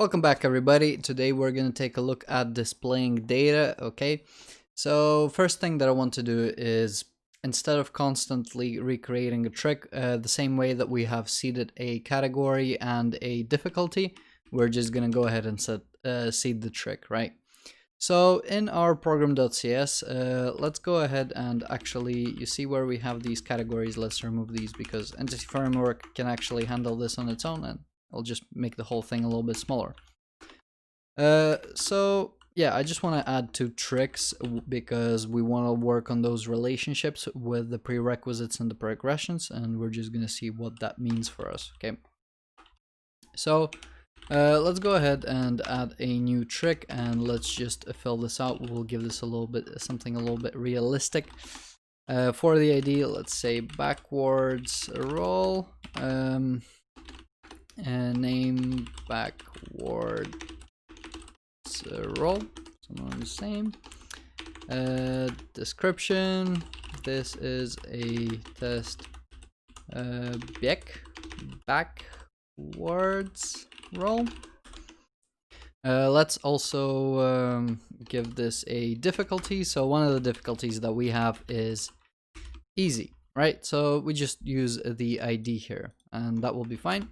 Welcome back, everybody. Today we're going to take a look at displaying data. Okay, so first thing that I want to do is, instead of constantly recreating a trick the same way that we have seeded a category and a difficulty, we're just going to go ahead and seed the trick, right? So in our program.cs, let's go ahead and actually, you see where we have these categories. Let's remove these because Entity Framework can actually handle this on its own, and I'll just make the whole thing a little bit smaller. So yeah, I just want to add two tricks because we want to work on those relationships with the prerequisites and the progressions, and we're just going to see what that means for us. Okay, so let's go ahead and add a new trick, and let's just fill this out. We'll give this a little bit, something a little bit realistic. For the ID, let's say backwards roll, and name backward roll, somewhere the same. Description, this is a test backwards roll. Let's also give this a difficulty. So one of the difficulties that we have is easy, right? So we just use the ID here and that will be fine.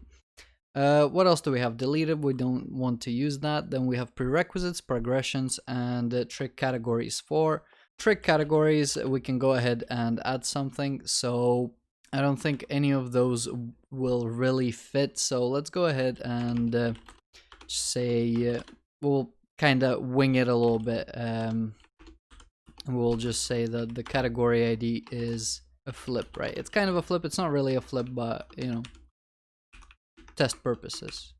What else do we have? Deleted, we don't want to use that. Then we have prerequisites, progressions, and trick categories. For trick categories, we can go ahead and add something. So I don't think any of those will really fit. So let's go ahead and say we'll kind of wing it a little bit. We'll just say that the category ID is a flip, right? It's kind of a flip. It's not really a flip, but you know, test purposes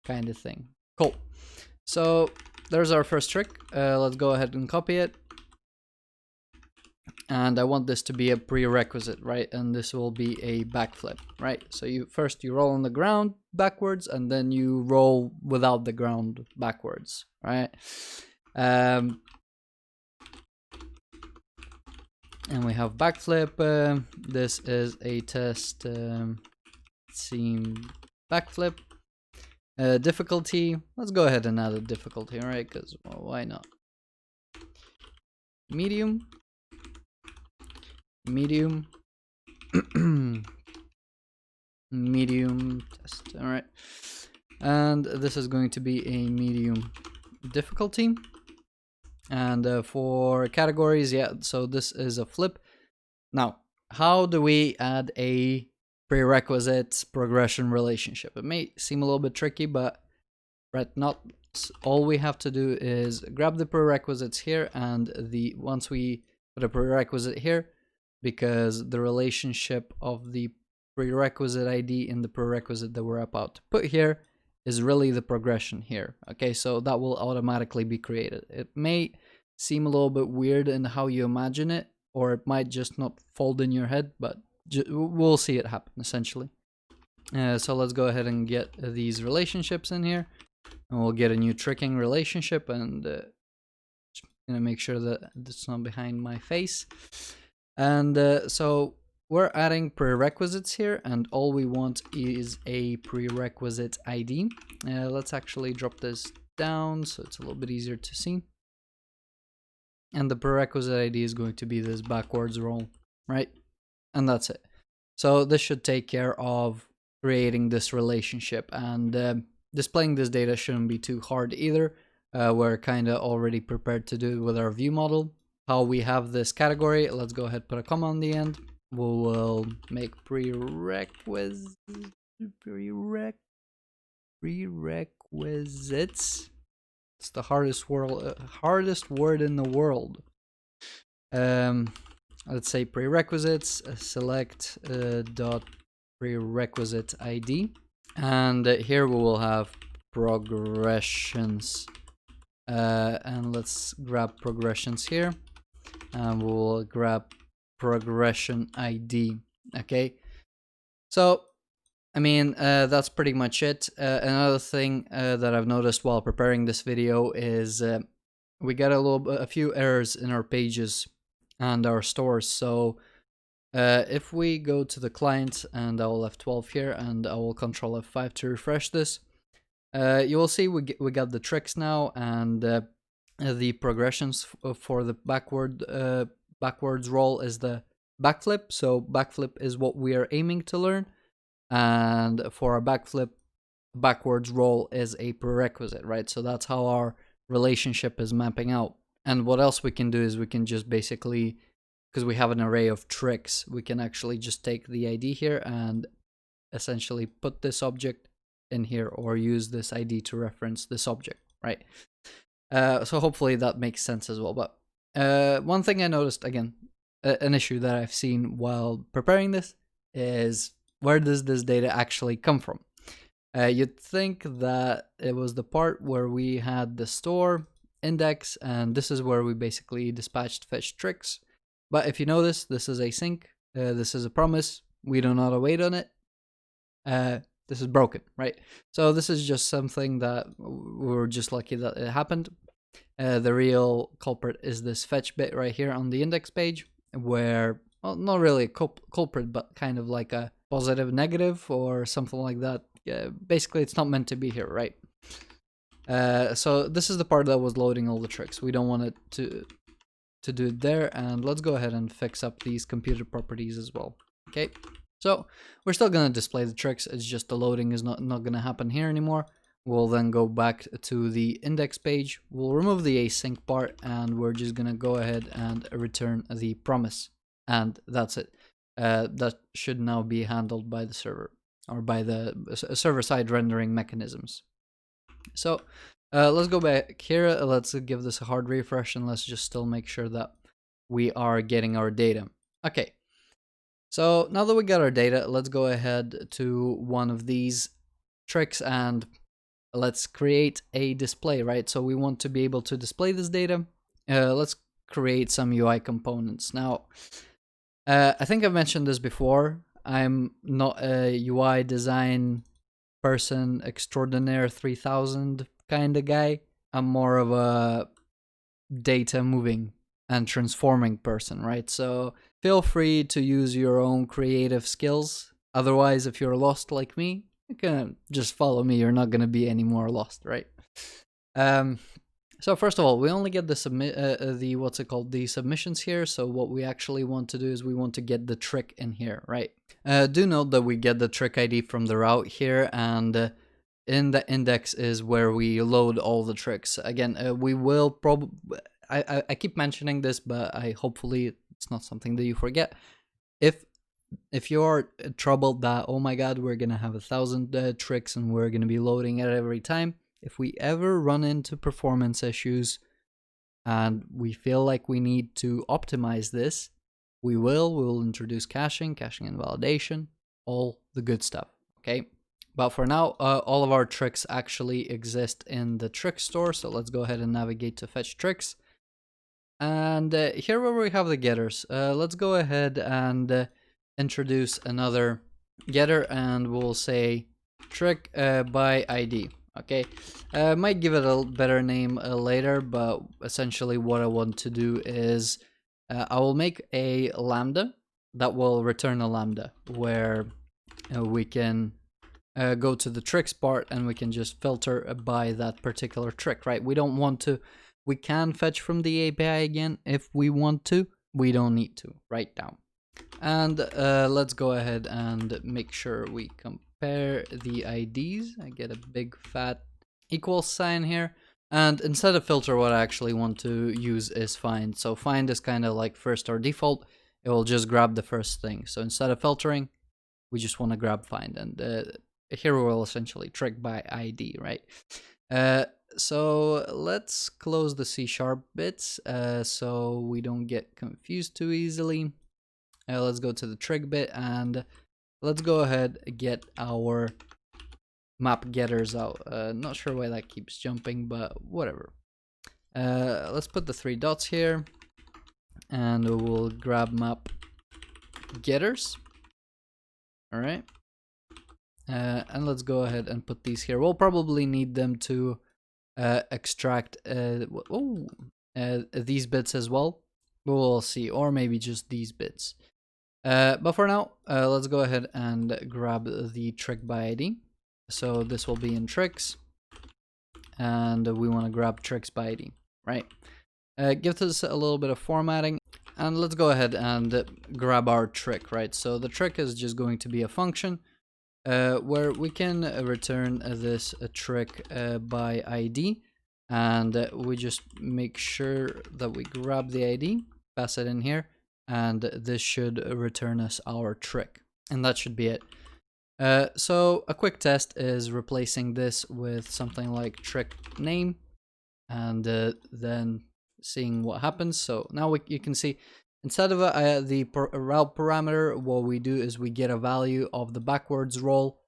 kind of thing. Cool. So there's our first trick. Let's go ahead and copy it. And I want this to be a prerequisite, right? And this will be a backflip, right? So you roll on the ground backwards, and then you roll without the ground backwards, right? And we have backflip. This is a test seam backflip. Difficulty, let's go ahead and add a difficulty, right? Because, well, why not? Medium. Medium test. All right, and this is going to be a medium difficulty. And for categories, yeah, so this is a flip. Now, how do we add a prerequisite progression relationship? It may seem a little bit tricky, but right, not all we have to do is grab the prerequisites here, and once we put a prerequisite here, because the relationship of the prerequisite ID in the prerequisite that we're about to put here is really the progression here. Okay, so that will automatically be created. It may seem a little bit weird in how you imagine it, or it might just not fold in your head, but we'll see it happen essentially. So let's go ahead and get these relationships in here, and we'll get a new tricking relationship, and just gonna make sure that it's not behind my face. And so we're adding prerequisites here, and all we want is a prerequisite ID. Let's actually drop this down so it's a little bit easier to see. And the prerequisite ID is going to be this backwards roll, right? And that's it. So this should take care of creating this relationship, and displaying this data shouldn't be too hard either. We're kind of already prepared to do it with our view model. How we have this category, let's go ahead and put a comma on the end. We will make prerequisites. It's the hardest word in the world. Let's say prerequisites, select dot prerequisite ID, and here we will have progressions, and let's grab progressions here, and we'll grab progression ID. Okay, so I mean, that's pretty much it. Another thing that I've noticed while preparing this video is we got a few errors in our pages and our stores. So if we go to the client, and I will F12 here, and I will Control F5 to refresh this, You will see we got the tricks now, and the progressions for the backwards roll is the backflip. So backflip is what we are aiming to learn, and for our backflip, backwards roll is a prerequisite, right? So that's how our relationship is mapping out. And what else we can do is we can just basically, because we have an array of tricks, we can actually just take the ID here and essentially put this object in here, or use this ID to reference this object, right? So hopefully that makes sense as well. But one thing I noticed, again, an issue that I've seen while preparing this is, where does this data actually come from? You'd think that it was the part where we had the store index, and this is where we basically dispatched fetch tricks. But if you notice, this is async, this is a promise, we do not await on it, this is broken, right? So this is just something that we were just lucky that it happened. The real culprit is this fetch bit right here on the index page, where, well, not really a culprit, but kind of like a positive negative or something like that. Basically, it's not meant to be here, right? So this is the part that was loading all the tricks. We don't want it to do it there, and let's go ahead and fix up these computer properties as well. Okay, so we're still going to display the tricks, it's just the loading is not going to happen here anymore. We'll then go back to the index page, we'll remove the async part, and we're just going to go ahead and return the promise, and that's it. That should now be handled by the server, or by the server-side rendering mechanisms. So let's go back here, let's give this a hard refresh, and let's just still make sure that we are getting our data. Okay, so now that we got our data, let's go ahead to one of these tricks and let's create a display, right? So we want to be able to display this data. Let's create some UI components. Now, I think I've mentioned this before. I'm not a UI design person extraordinaire 3000 kind of guy. I'm more of a data moving and transforming person, right? So feel free to use your own creative skills. Otherwise, if you're lost like me, you can just follow me. You're not going to be any more lost, right? So first of all, we only get the the submissions here. So what we actually want to do is we want to get the trick in here, right? Do note that we get the trick ID from the route here, and in the index is where we load all the tricks. Again, we will probably, I keep mentioning this, but hopefully it's not something that you forget. If you're troubled that, oh my god, we're gonna have 1,000 tricks and we're gonna be loading it every time, if we ever run into performance issues and we feel like we need to optimize this, we will introduce caching and validation, all the good stuff, okay? But for now, all of our tricks actually exist in the trick store, so let's go ahead and navigate to fetch tricks. And here where we have the getters, let's go ahead and introduce another getter, and we'll say trick by ID. Okay, might give it a better name later, but essentially what I want to do is I will make a lambda that will return a lambda, where we can go to the tricks part and we can just filter by that particular trick, right? We don't want to, we can fetch from the API again if we want to, we don't need to right now. And let's go ahead and make sure we compare the IDs. I get a big fat equals sign here, and instead of filter, what I actually want to use is find. So find is kind of like first or default, it will just grab the first thing. So instead of filtering, we just want to grab find, and here we will essentially trick by ID, right? So let's close the C# bits so we don't get confused too easily. Let's go to the trick bit and let's go ahead and get our map getters out. Not sure why that keeps jumping, but whatever. Let's put the 3 dots here and we'll grab map getters. All right. And let's go ahead and put these here. We'll probably need them to extract these bits as well. We'll see, or maybe just these bits. But for now, let's go ahead and grab the trick by ID. So this will be in tricks. and we want to grab tricks by ID, right? Give this a little bit of formatting, and let's go ahead and grab our trick, right? So the trick is just going to be a function where we can return this trick by ID, and we just make sure that we grab the ID, pass it in here, and this should return us our trick, and that should be it. So a quick test is replacing this with something like trick name, and then seeing what happens. So now you can see instead of the route parameter, what we do is we get a value of the backwards roll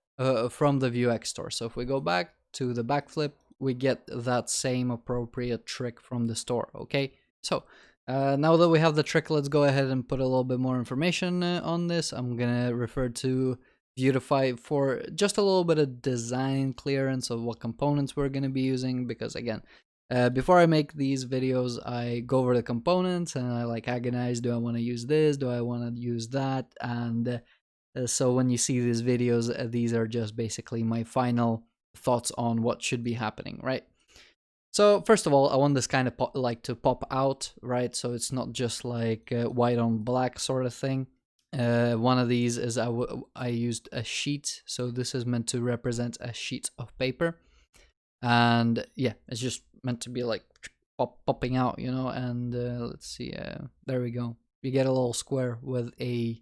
from the Vuejs store. So if we go back to the backflip, we get that same appropriate trick from the store. Okay, so now that we have the trick, let's go ahead and put a little bit more information on this. I'm gonna refer to Vuetify for just a little bit of design clearance of what components we're going to be using, because again, before I make these videos, I go over the components and I like agonize, do I want to use this, do I want to use that, and so when you see these videos, these are just basically my final thoughts on what should be happening, right? So first of all, I want this kind of to pop out, right? So it's not just like white on black sort of thing. One of these is I used a sheet, so this is meant to represent a sheet of paper, and yeah, it's just meant to be like popping out, you know. And let's see, there we go. You get a little square with a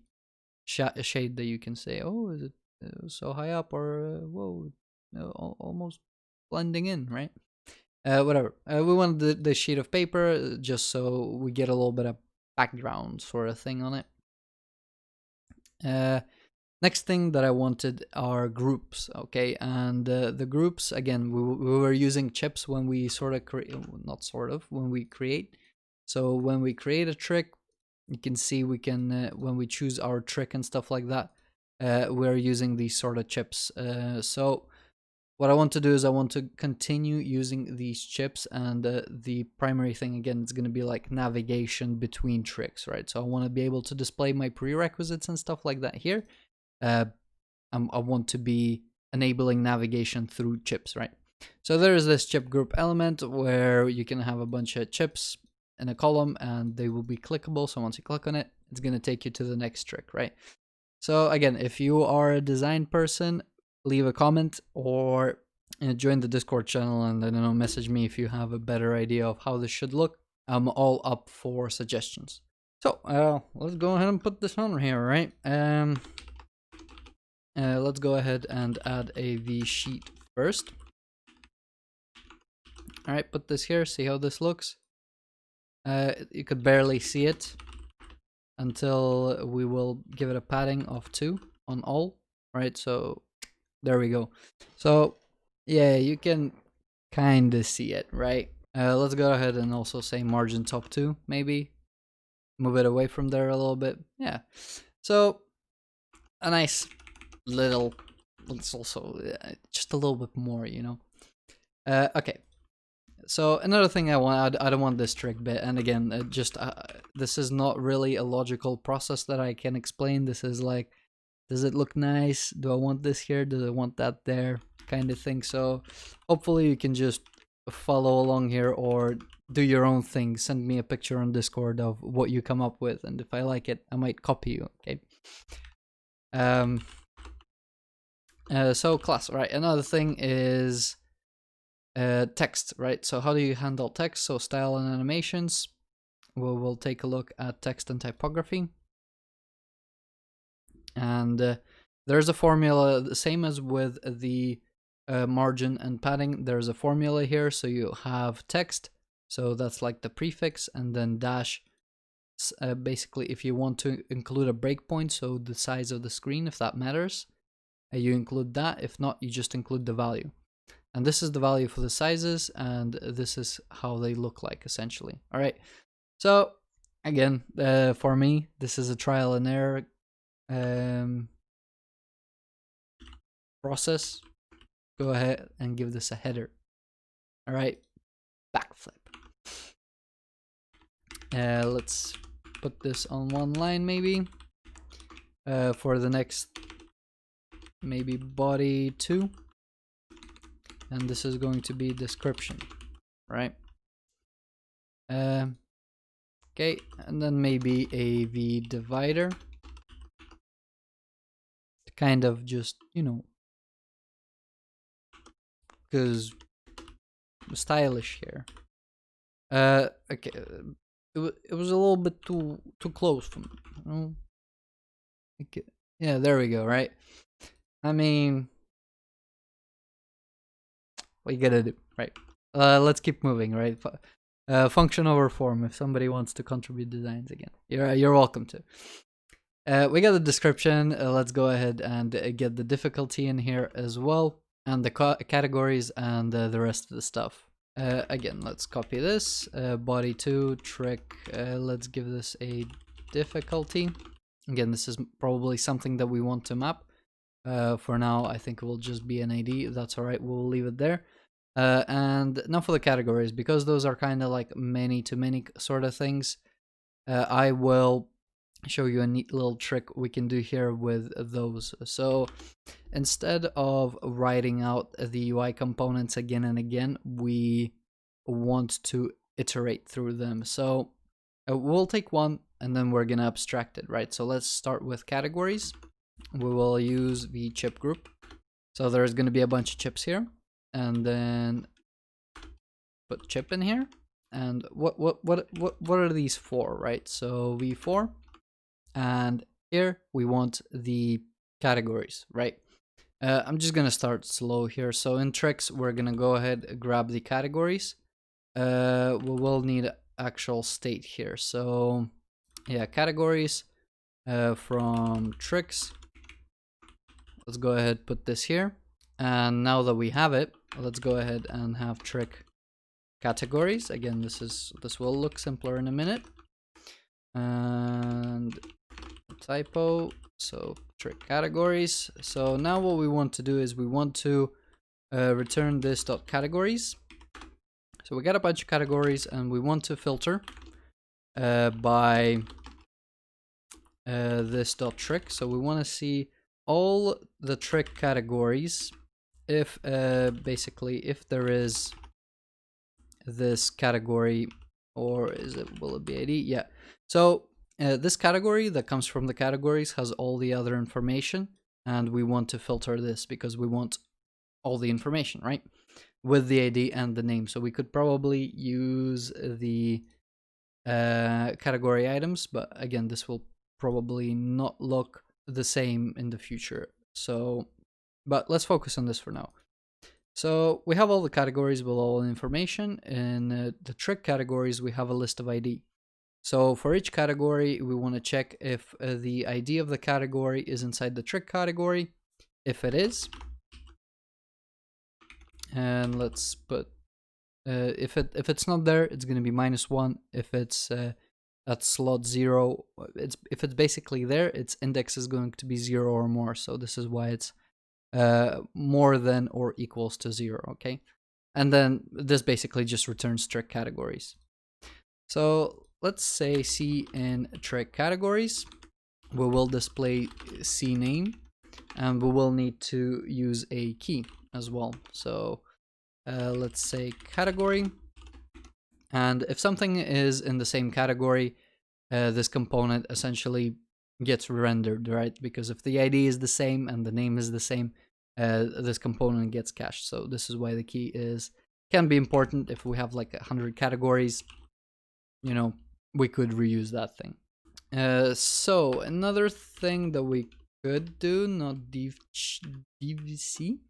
shade that you can say, oh, is it so high up, or whoa, almost blending in, right? Whatever. We want the sheet of paper just so we get a little bit of background sort of thing on it. Next thing that I wanted are groups, okay? And the groups, again, we were using chips when we when we create. So when we create a trick, you can see we can, when we choose our trick and stuff like that, we're using these sort of chips. So what I want to do is I want to continue using these chips, and the primary thing, again, it's going to be like navigation between tricks, right? So I want to be able to display my prerequisites and stuff like that here. I want to be enabling navigation through chips, right? So there is this chip group element where you can have a bunch of chips in a column and they will be clickable. So once you click on it, it's going to take you to the next trick, right? So again, if you are a design person, leave a comment or join the Discord channel, and I don't know, message me if you have a better idea of how this should look. I'm all up for suggestions. So let's go ahead and put this on here, right? Let's go ahead and add a V sheet first. All right, put this here, see how this looks. You could barely see it until we will give it a padding of 2 on all, right? So there we go. So yeah, you can kind of see it, right? Let's go ahead and also say margin top 2, maybe. Move it away from there a little bit. Yeah. So a nice little, it's also just a little bit more, you know. Okay. So another thing I don't want this trick bit, and again, this is not really a logical process that I can explain. This is like, does it look nice? Do I want this here? Do I want that there? Kind of thing. So hopefully you can just follow along here or do your own thing. Send me a picture on Discord of what you come up with, and if I like it, I might copy you. Okay. So class, right? Another thing is text, right? So how do you handle text? So style and animations. We'll take a look at text and typography. And there's a formula, the same as with the margin and padding. There's a formula here. So you have text, so that's like the prefix, and then dash. Basically, if you want to include a breakpoint, so the size of the screen, if that matters, you include that. If not, you just include the value. And this is the value for the sizes, and this is how they look like, essentially. All right. So again, for me, this is a trial and error process. Go ahead and give this a header. All right, backflip. Let's put this on one line, maybe. For the next, maybe body 2. and this is going to be description, right? Okay, and then maybe a v divider to kind of just, you know, because stylish here. Okay, it was a little bit too close for me. You know? Okay. Yeah, there we go. Right. I mean, what you gotta do, right? Let's keep moving, right? Function over form. If somebody wants to contribute designs again, you're welcome to. We got the description. Let's go ahead and get the difficulty in here as well, and the categories and the rest of the stuff. Again, let's copy this. Body 2, trick. Let's give this a difficulty. Again, this is probably something that we want to map. For now, I think it will just be an ID. That's alright, we'll leave it there. And now for the categories, because those are kind of like many-to-many sort of things, I will show you a neat little trick we can do here with those. So instead of writing out the UI components again and again, we want to iterate through them. So we'll take one and then we're gonna abstract it, right? So let's start with categories. We will use the chip group. So there's gonna be a bunch of chips here, and then put chip in here. And what are these for, right? So v4, and here we want the categories, right? I'm just gonna start slow here. So in tricks, we're gonna go ahead and grab the categories. We will need actual state here. So yeah, categories from tricks. Let's go ahead and put this here. And now that we have it, let's go ahead and have trick categories. Again, this will look simpler in a minute. And typo, so trick categories. So now what we want to do is we want to return this dot categories. So we got a bunch of categories and we want to filter by this dot trick. So we want to see all the trick categories if basically if there is this category, or will it be ID? Yeah. So this category that comes from the categories has all the other information, and we want to filter this because we want all the information, right? With the ID and the name. So we could probably use the category items, but again, this will probably not look the same in the future. So, but let's focus on this for now. So we have all the categories with all the information. In the trick categories, we have a list of ID. So for each category, we want to check if the ID of the category is inside the trick category. If it is, and let's put if it's not there, it's going to be -1. If it's at slot 0, if it's basically there, its index is going to be 0 or more. So this is why it's more than or equals to 0. Okay, and then this basically just returns trick categories. So let's say C in trick categories, we will display C name, and we will need to use a key as well. So let's say category, and if something is in the same category, this component essentially gets rendered, right? Because if the ID is the same and the name is the same, this component gets cached. So this is why the key can be important. If we have like 100 categories, you know, we could reuse that thing. So another thing that we could do, not DVC.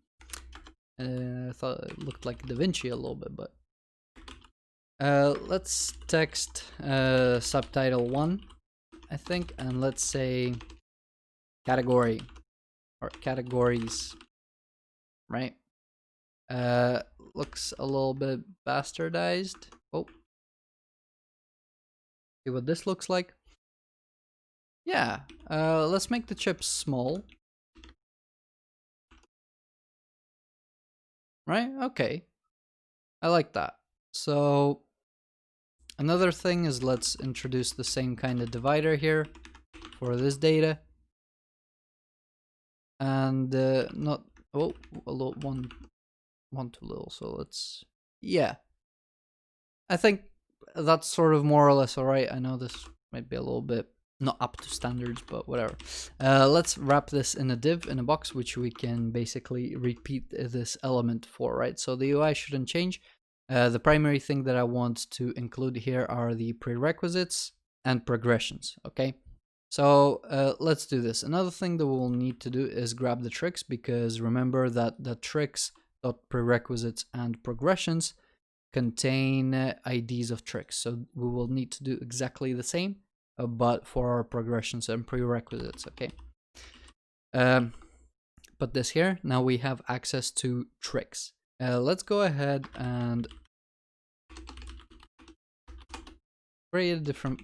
I thought it looked like Da Vinci a little bit, but let's text subtitle 1, I think, and let's say category or categories, right? Looks a little bit bastardized. Oh, see what this looks like. Yeah, let's make the chips small. Right? Okay. I like that. So another thing is let's introduce the same kind of divider here for this data. And not, oh, one one too little. So let's, yeah, I think that's sort of more or less all right. I know this might be a little bit not up to standards, but whatever. Let's wrap this in a div, in a box, which we can basically repeat this element for, right? So the UI shouldn't change. The primary thing that I want to include here are the prerequisites and progressions, okay? So let's do this. Another thing that we'll need to do is grab the tricks, because remember that the tricks.prerequisites and progressions contain IDs of tricks. So we will need to do exactly the same, but for our progressions and prerequisites, okay? Put this here. Now we have access to tricks. Let's go ahead and create a different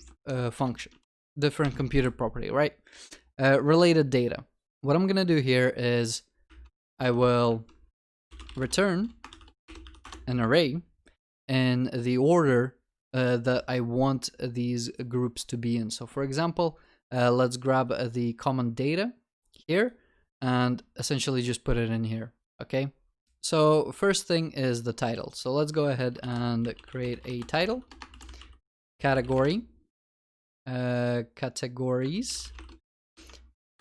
function, different computer property, right? Related data. What I'm gonna do here is I will return an array in the order that I want these groups to be in. So for example, let's grab the common data here and essentially just put it in here, okay? So first thing is the title. So let's go ahead and create a title, category, categories.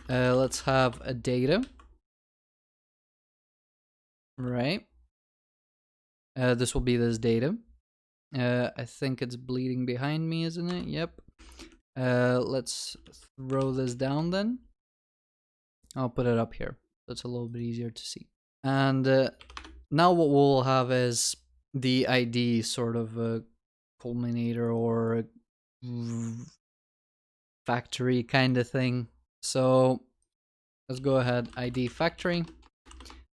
Let's have a data, right? This will be this data. I think it's bleeding behind me, isn't it? Yep. Let's throw this down then. I'll put it up here. That's a little bit easier to see. And now what we'll have is the ID sort of a culminator or factory kind of thing. So let's go ahead, ID factory.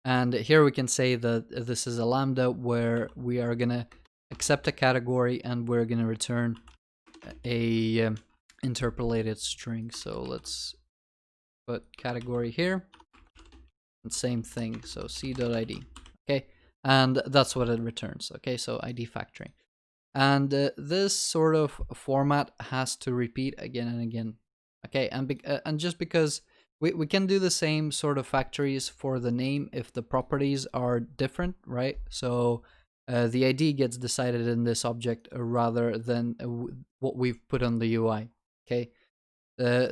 And here we can say that this is a lambda where we are gonna accept a category and we're gonna return a interpolated string. So let's put category here, and same thing. So c.id, okay, and that's what it returns. Okay, so ID factory, and this sort of format has to repeat again and again. Okay, and just because we can do the same sort of factories for the name if the properties are different, right? So the ID gets decided in this object rather than what we've put on the UI. Okay,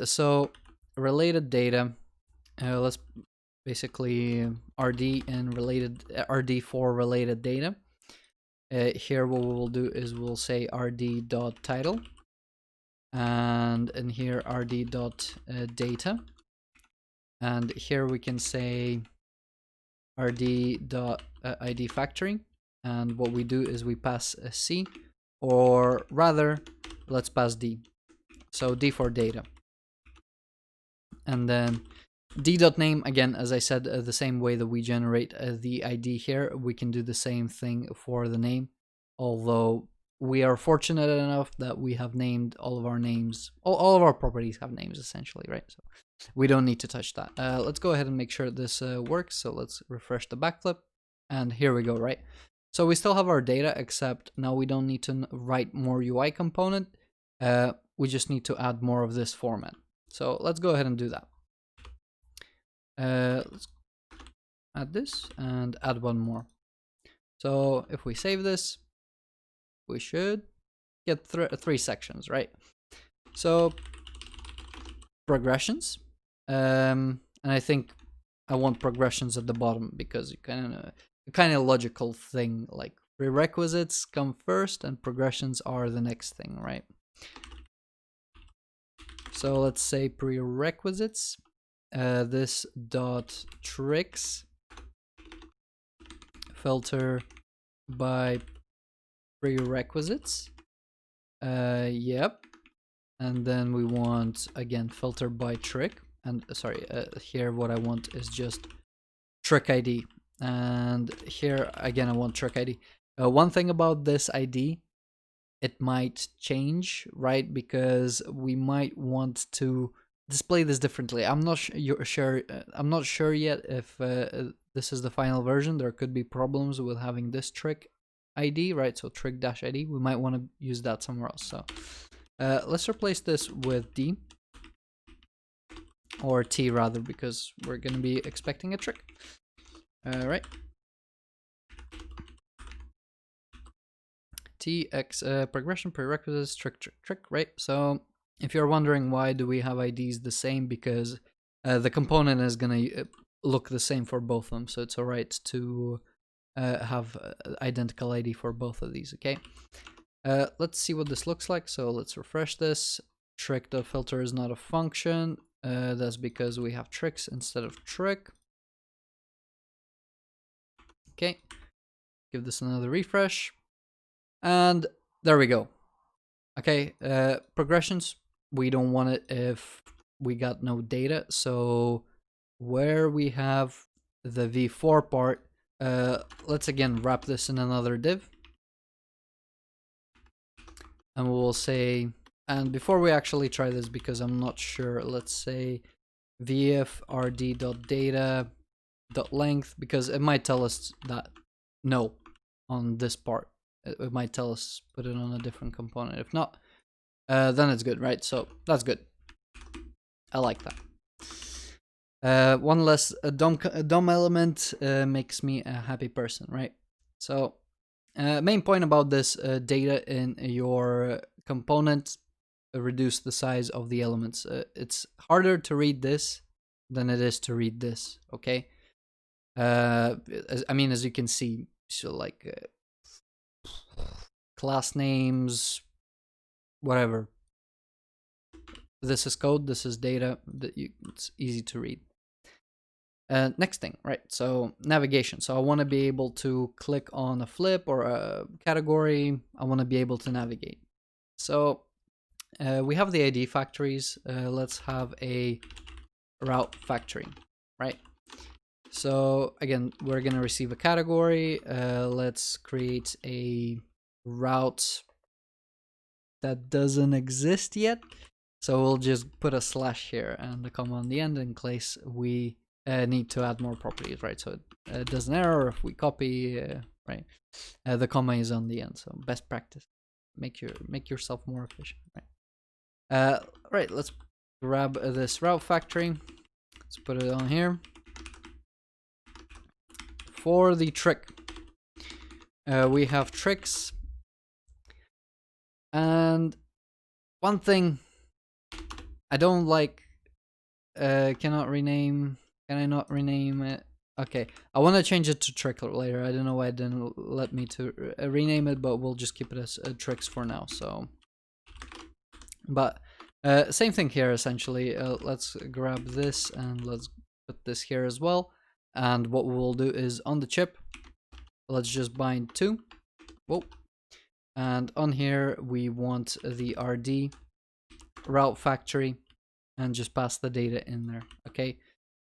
so related data. Let's basically RD and related RD for related data. Here what we'll do is we'll say rd.title, and in here rd.data, and here we can say rd.id factory, and what we do is we pass a c, or rather let's pass d, so d for data, and then d.name, again, as I said, the same way that we generate the ID here, we can do the same thing for the name, although we are fortunate enough that we have named all of our names, all of our properties have names essentially, right? So we don't need to touch that. Let's go ahead and make sure this works. So let's refresh the backflip, and here we go, right? So we still have our data, except now we don't need to write more UI component. We just need to add more of this format. So let's go ahead and do that. Let's add this and add one more. So if we save this, we should get three sections, right? So progressions, and I think I want progressions at the bottom because you kind of logical thing, like prerequisites come first and progressions are the next thing, right? So let's say prerequisites. This dot tricks filter by prerequisites. Yep. And then we want, again, filter by trick. And sorry, here what I want is just trick ID. And here again I want trick ID. One thing about this ID, it might change, right? Because we might want to display this differently. I'm not sure. I'm not sure yet if this is the final version. There could be problems with having this trick ID, right? So trick-ID. We might want to use that somewhere else. So let's replace this with D, or T rather, because we're going to be expecting a trick. All right. TX progression prerequisites trick, right? So if you're wondering why do we have IDs the same, because the component is gonna look the same for both of them, so it's alright to have identical ID for both of these. Okay, let's see what this looks like. So let's refresh this. Trick.filter is not a function. That's because we have tricks instead of trick. Okay, give this another refresh, and there we go. Okay, progressions, we don't want it if we got no data. So where we have the v4 part, let's again wrap this in another div, and we'll say, and before we actually try this, because I'm not sure, let's say vfrd.data.length, because it might tell us that no on this part. It might tell us put it on a different component. If not, then it's good, right? So that's good. I like that. One less DOM element makes me a happy person, right? So main point about this, data in your component, reduce the size of the elements. It's harder to read this than it is to read this, okay? I mean, as you can see, so like class names, whatever. This is code, this is data, it's easy to read. Next thing, right? So navigation. So I want to be able to click on a flip or a category. I want to be able to navigate. So we have the ID factories. Let's have a route factory, right? So again, we're going to receive a category. Let's create a route that doesn't exist yet. So we'll just put a slash here and a comma on the end in case we need to add more properties, right? So it does an error if we copy, right? The comma is on the end, so best practice. Make yourself more efficient, right? Right, let's grab this route factory. Let's put it on here. For the trick, we have tricks, and one thing I don't like, cannot rename. Can I not rename it? Okay, I want to change it to trick later. I don't know why it didn't let me to rename it, but we'll just keep it as tricks for now. So, but same thing here essentially. Let's grab this and let's put this here as well. And what we'll do is on the chip, let's just bind 2. Whoa. And on here we want the RD route factory and just pass the data in there. Okay,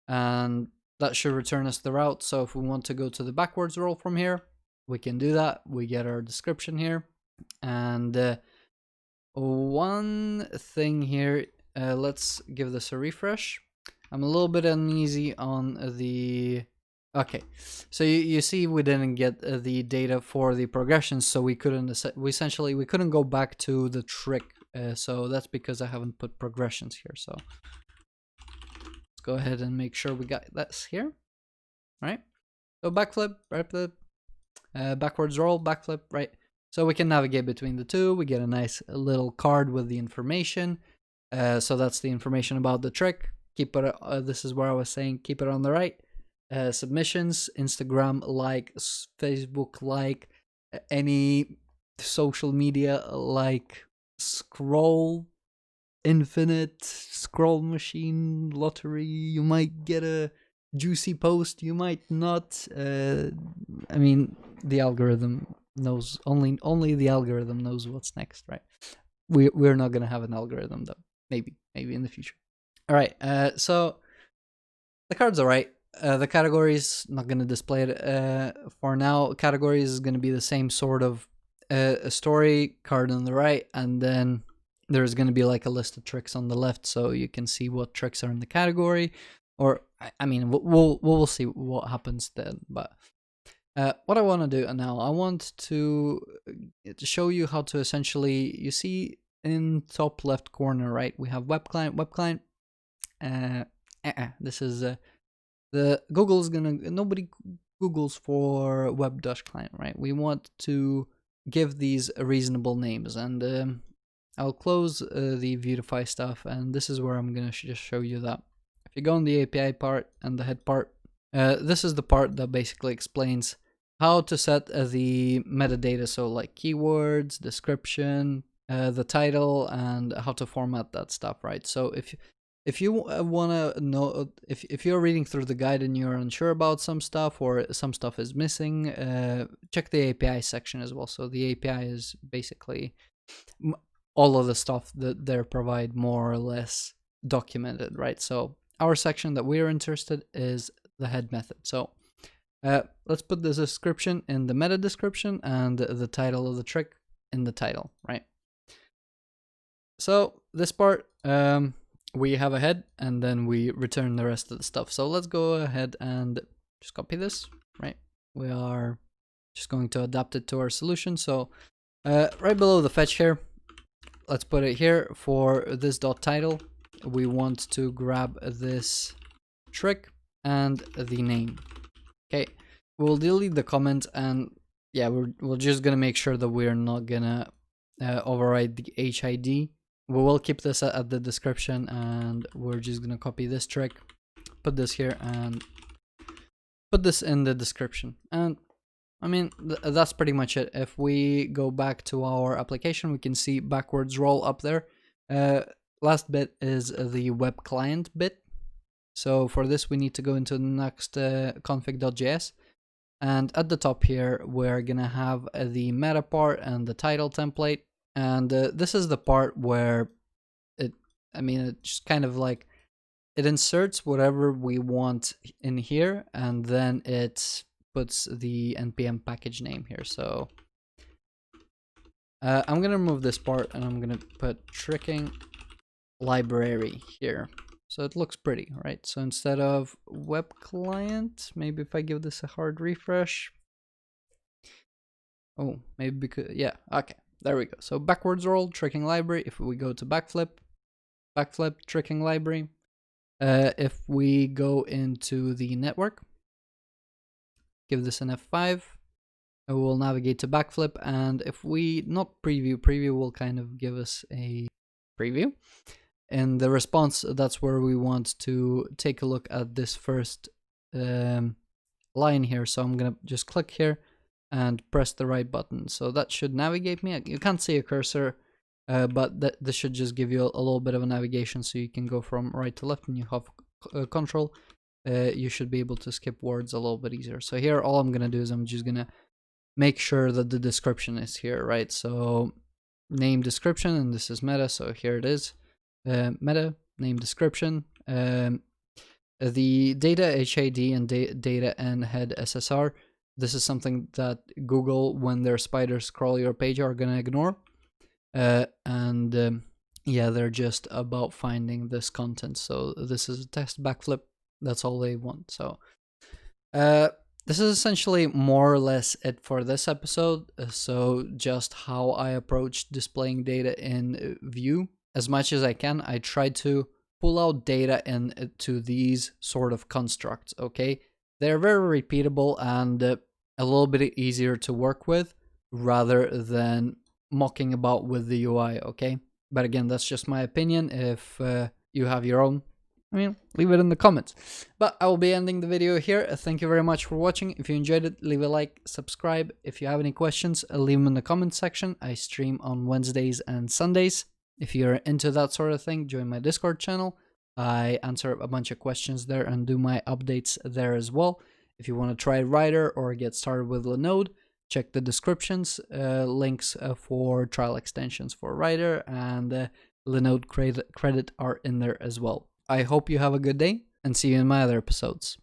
and that should return us the route. So if we want to go to the backwards roll from here, we can do that. We get our description here. And one thing here, let's give this a refresh. I'm a little bit uneasy on the... Okay, so you see we didn't get the data for the progressions, so we couldn't we couldn't go back to the trick. So that's because I haven't put progressions here. So let's go ahead and make sure we got this here. All right. So backflip, right flip, backwards roll, backflip, right. So we can navigate between the two. We get a nice little card with the information. So that's the information about the trick. Keep it. This is where I was saying keep it on the right. Submissions, Instagram like, Facebook like, any social media like, scroll, infinite, scroll machine, lottery. You might get a juicy post, you might not. I mean, the algorithm knows, only the algorithm knows what's next, right? We're not gonna have an algorithm though. Maybe in the future. All right. So the card's all right. The categories, not going to display it for now. Categories is going to be the same sort of a story card on the right, and then there's going to be like a list of tricks on the left, so you can see what tricks are in the category. Or I mean, we'll see what happens then. But what I want to do now, I want to show you how to essentially, you see in top left corner, right? We have web client. This is the Google's gonna, nobody Googles for web-client, right? We want to give these reasonable names. And I'll close the Vuejs stuff, and this is where I'm gonna just show you that. If you go on the API part and the head part, this is the part that basically explains how to set the metadata, so like keywords, description, the title, and how to format that stuff, right? So if you want to know, if you're reading through the guide and you're unsure about some stuff or some stuff is missing, check the API section as well. So the API is basically all of the stuff that they provide more or less documented, right? So our section that we're interested is the head method. So let's put the description in the meta description and the title of the trick in the title, right? So this part, we have a head and then we return the rest of the stuff. So let's go ahead and just copy this, right? We are just going to adapt it to our solution. So right below the fetch here, let's put it here for this dot title. We want to grab this trick and the name. Okay, we'll delete the comment, and yeah, we're just gonna make sure that we're not gonna override the HID. We will keep this at the description, and we're just gonna copy this trick, put this here, and put this in the description. And I mean, that's pretty much it. If we go back to our application, we can see backwards roll up there. Last bit is the web client bit. So for this, we need to go into the next config.js. And at the top here, we're gonna have the meta part and the title template. And this is the part where it just kind of like, it inserts whatever we want in here, and then it puts the npm package name here. So I'm gonna remove this part and I'm gonna put tricking library here. So it looks pretty, right? So instead of web client, maybe if I give this a hard refresh. Oh, maybe because, yeah, okay, there we go. So backwards roll, tricking library. If we go to backflip, tricking library. If we go into the network, give this an F5, we'll navigate to backflip, and if we not preview will kind of give us a preview. In the response, that's where we want to take a look at this first line here. So I'm gonna just click here and press the right button. So that should navigate me. You can't see a cursor, but this should just give you a little bit of a navigation, so you can go from right to left and you have control. You should be able to skip words a little bit easier. So here, all I'm gonna do is I'm just gonna make sure that the description is here, right? So name description, and this is meta, so here it is. Meta, name description, the data HID and data and head SSR. This is something that Google, when their spiders scroll your page, are gonna ignore. Yeah, they're just about finding this content. So this is a test backflip. That's all they want. So this is essentially more or less it for this episode. So just how I approach displaying data in Vue. As much as I can, I try to pull out data into these sort of constructs, okay? They're very repeatable and a little bit easier to work with rather than mocking about with the UI, okay? But again, that's just my opinion. If you have your own, I mean, leave it in the comments. But I will be ending the video here. Thank you very much for watching. If you enjoyed it, leave a like, subscribe. If you have any questions, leave them in the comment section. I stream on Wednesdays and Sundays. If you're into that sort of thing, join my Discord channel. I answer a bunch of questions there and do my updates there as well. If you want to try Rider or get started with Linode, check the descriptions, links for trial extensions for Rider and Linode credit are in there as well. I hope you have a good day and see you in my other episodes.